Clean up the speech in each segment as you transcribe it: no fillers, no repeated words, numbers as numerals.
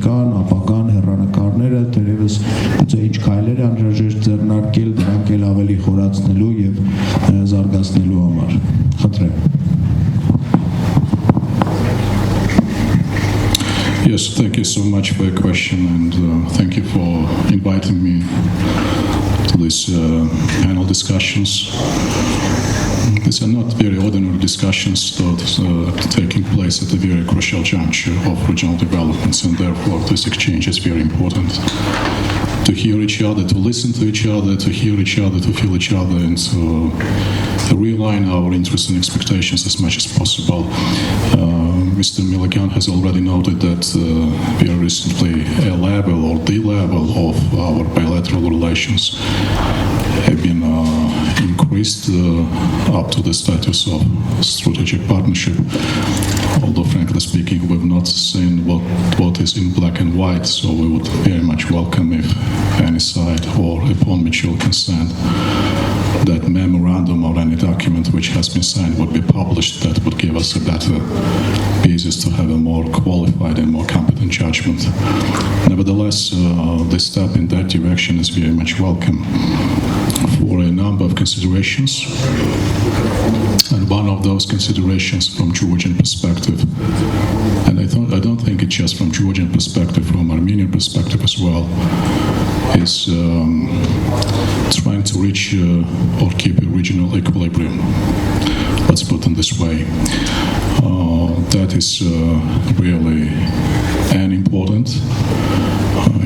հիմնիկան, ապագան, հեռանկարները, դերևս գուցե ինչ քայլեր անհրաժեշտ ձեռնարկել դրանք էլ ավելի խորացնելու եւ զարգացնելու համար։ Խնդրեմ։ Yes, thank you so much for your question, and thank you for inviting me to these panel discussions. These are not very ordinary discussions that taking place at a very crucial juncture of regional developments, and therefore this exchange is very important. To hear each other, to listen to each other, to hear each other, to feel each other, and to realign our interests and expectations as much as possible. Mr. Milligan has already noted that very recently a level or the level of our bilateral relations have been increased up to the status of strategic partnership. Although frankly speaking, we've not seen what is in black and white, so we would very much welcome if any side or upon mutual consent that memorandum or any document which has been signed would be published. That would give us a better basis to have a more qualified and more competent judgment. Nevertheless, this step in that direction is very much welcome for a number of considerations. And one of those considerations from Georgian perspective, and I don't think it's just from Georgian perspective, from Armenian perspective as well, is trying to reach or keep a regional equilibrium. Let's put it this way. That is really an important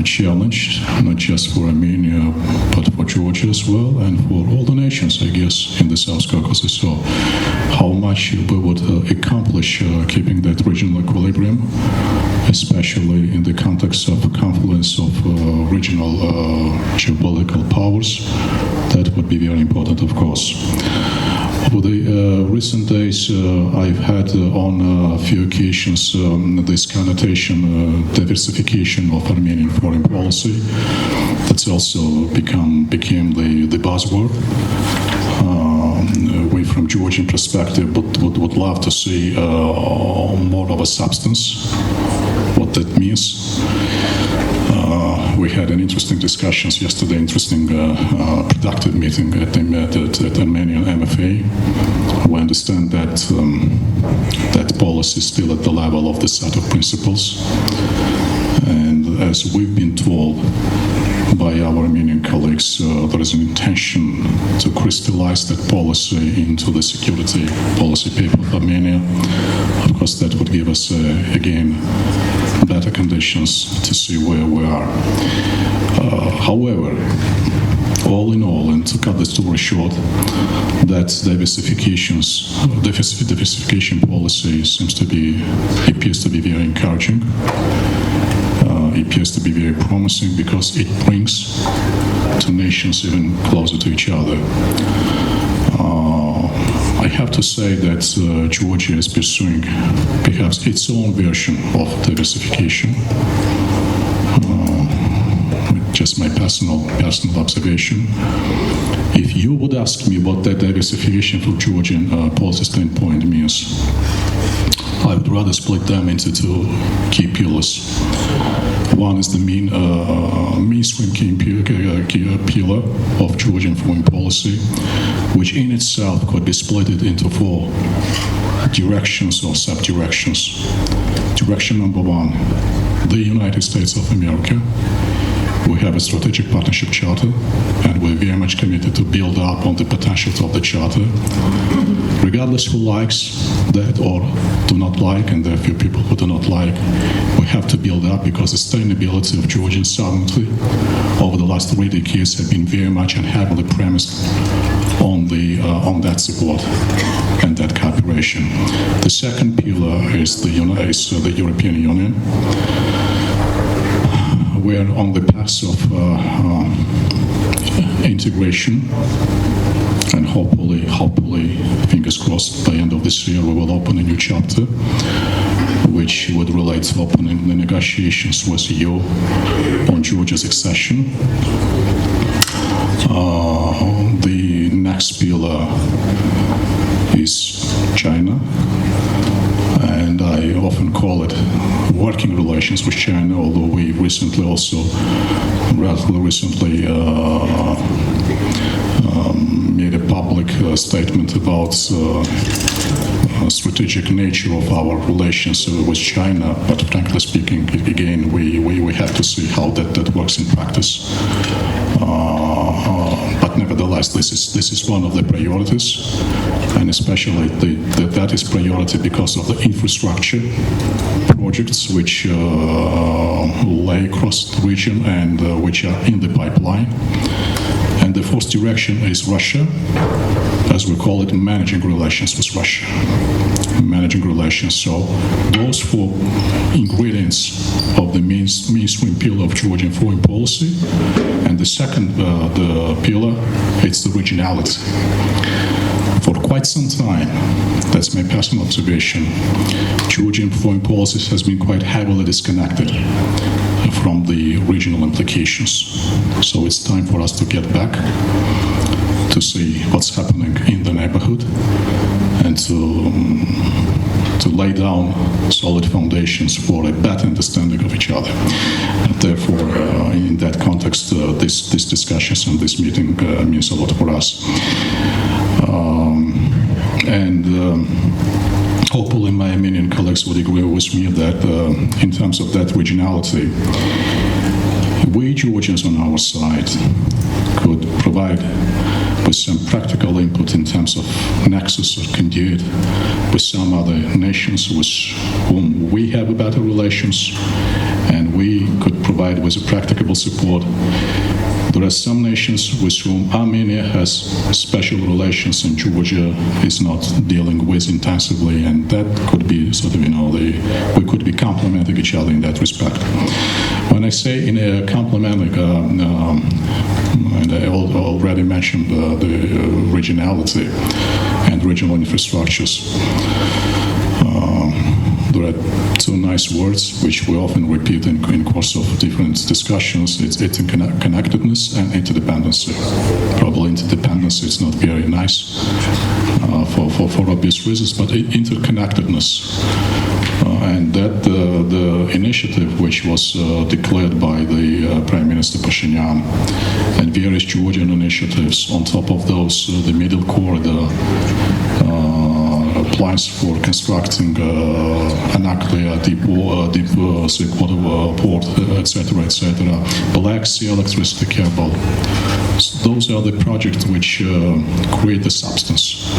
challenge, not just for Armenia, but for Georgia as well, and for all the nations, I guess, in the South Caucasus. So how much we would accomplish keeping that regional equilibrium, especially in the context of confluence of regional geopolitical powers, that would be very important, of course. Over the recent days, I've had on a few occasions this connotation, diversification of Armenian foreign policy. That's also became the buzzword. We, from Georgian perspective, would love to see more of a substance, what that means. We had an interesting discussions yesterday, productive meeting at Armenian MFA. We understand that that policy is still at the level of the set of principles. And as we've been told by our Armenian colleagues, there is an intention to crystallize that policy into the security policy paper of Armenia. Of course, that would give us, again, better conditions to see where we are. However, all in all, and to cut the story short, that diversification policy appears to be very encouraging. It appears to be very promising because it brings two nations even closer to each other. I have to say that Georgia is pursuing perhaps its own version of diversification. Just my personal observation. If you would ask me what that diversification from Georgian policy standpoint means, I would rather split them into two key pillars. One is the mainstream pillar of Georgian foreign policy, which in itself could be split into four directions or sub-directions. Direction number one, the United States of America. We have a strategic partnership charter, and we're very much committed to build up on the potentials of the charter. Regardless who likes that or do not like, and there are few people who do not like, we have to build up because the sustainability of Georgian sovereignty over the last 3 decades have been very much and heavily premised on that support and that cooperation. The second pillar is the European Union. We're on the path of integration, and hopefully, fingers crossed, by the end of this year we will open a new chapter which would relate to opening the negotiations with EU on Georgia's accession. The next pillar is China, and I often call it working relations with China, although we recently also, relatively recently, made a public statement about strategic nature of our relations with China. But frankly speaking, again, we have to see how that works in practice. But nevertheless, this is one of the priorities, and especially that is priority because of the infrastructure projects which lay across the region and which are in the pipeline. And the fourth direction is Russia, as we call it, managing relations with Russia. Managing relations. So those four ingredients of the mainstream pillar of Georgian foreign policy. And the second the pillar, it's the regionality. For quite some time, that's my personal observation, Georgian foreign policy has been quite heavily disconnected from the regional implications. So it's time for us to get back to see what's happening in the neighborhood and to lay down solid foundations for a better understanding of each other. And therefore, in that context, these discussions and this meeting means a lot for us. Hopefully my Armenian colleagues would agree with me that in terms of that regionality, we Georgians on our side could provide with some practical input in terms of nexus or conduit with some other nations with whom we have better relations, and we could provide with a practicable support. There are some nations with whom Armenia has special relations and Georgia is not dealing with intensively, and that could be sort of, we could be complementing each other in that respect. When I say in a complementing, and I already mentioned the regionality and regional infrastructures, there are two nice words which we often repeat in course of different discussions. It's interconnectedness and interdependency. Probably interdependency is not very nice for obvious reasons, but interconnectedness. And that the initiative which was declared by the Prime Minister Pashinyan and various Georgian initiatives, on top of those, the Middle Corridor, plans for constructing Anaklia, deep water port, etc., Black Sea electricity cable. So those are the projects which create the substance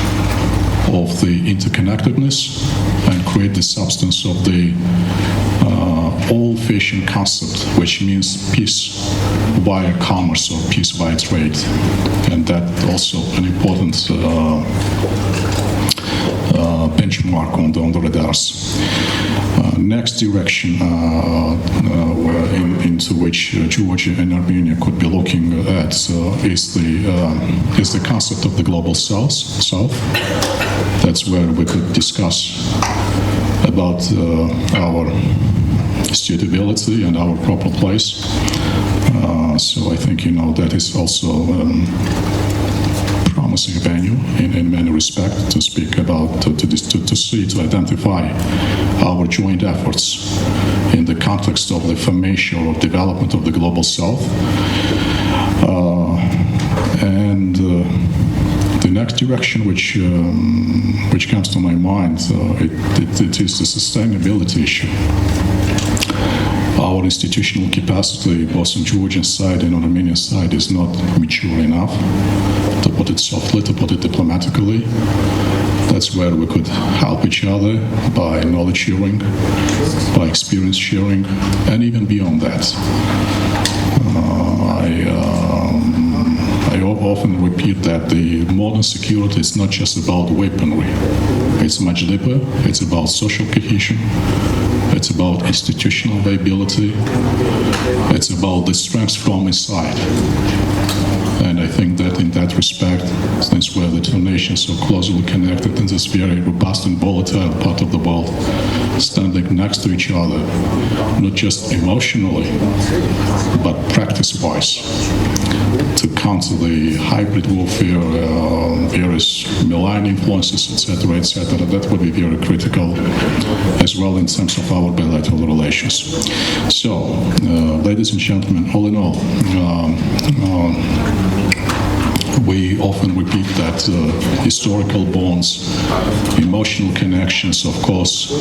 of the interconnectedness and create the substance of the old-fashioned concept, which means peace via commerce or peace via trade. And that also an important benchmark on the radars. Next direction into which Georgia and Armenia could be looking at is the concept of the global south. That's where we could discuss about our suitability and our proper place. So I think that is also promising venue in many respects to speak about, to identify our joint efforts in the context of the formation or development of the global south. And the next direction which comes to my mind, it is the sustainability issue. Our institutional capacity, both on Georgian side and on Armenian side, is not mature enough, to put it softly, to put it diplomatically. That's where we could help each other by knowledge sharing, by experience sharing, and even beyond that. I often repeat that the modern security is not just about weaponry. It's much deeper. It's about social cohesion. It's about institutional viability. It's about the strength from inside. And I think that in that respect, since where the two nations are closely connected in this very robust and volatile part of the world, standing next to each other, not just emotionally, but practice-wise, to counter the hybrid warfare, various malign influences, etc., etc. That would be very critical as well in terms of our bilateral relations. So, ladies and gentlemen, all in all, we often repeat that historical bonds, emotional connections, of course,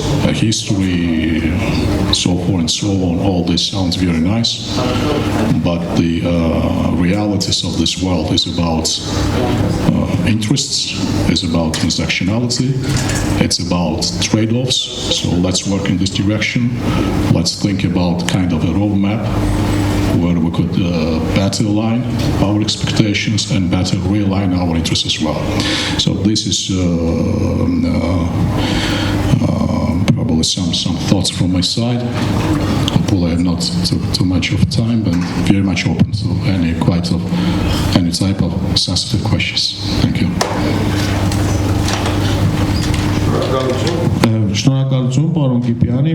history, so forth and so on, all this sounds very nice, but the realities of this world is about interests, is about transactionality, it's about trade-offs, so let's work in this direction, let's think about kind of a roadmap where we could better align our expectations and better realign our interests as well. So this is probably some thoughts from my side. Hopefully I'm not too much of time, but very much open to any type of sensitive questions. Thank you. Շնորհակալություն, պարոն Կիպյանի։